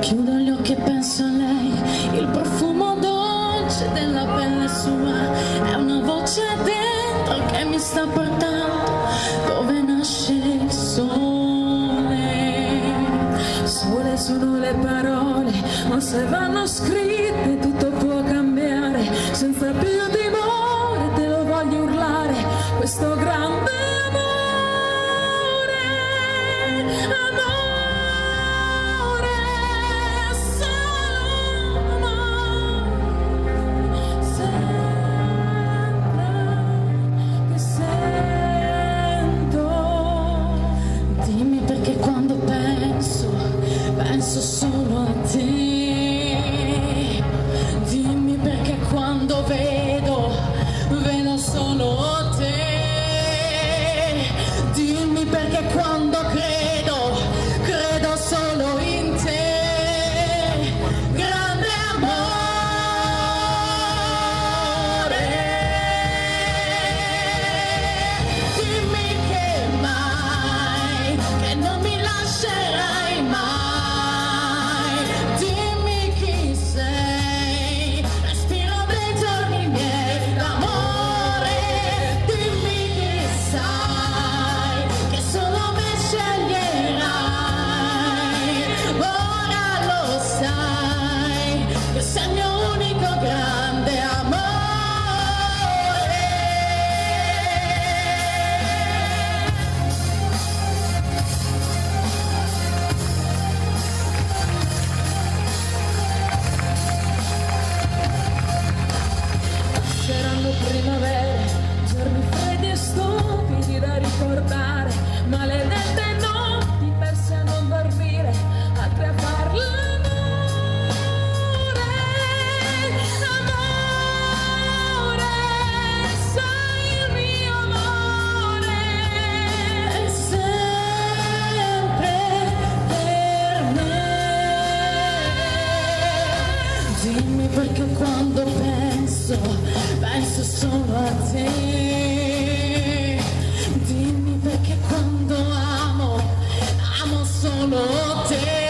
Chiudo gli occhi e penso a lei, il profumo dolce della pelle sua, è una voce dentro che mi sta portando dove nasce il sole. Sole sono le parole, ma se vanno scritte tutto può cambiare, senza più timore te lo voglio urlare, questo grande amore, amore. Penso solo a te, dimmi perché quando vedo solo te, dimmi perché quando credo solo in te, grande amore, dimmi che mai, che non mi lascerai mai. Sei il mio unico grande amore. Passeranno primavere, giorni freddi e stupidi da ricordare, maledette notti perse a non dormire, altre a farle. Dimmi perché quando penso solo a te, dimmi perché quando amo solo te.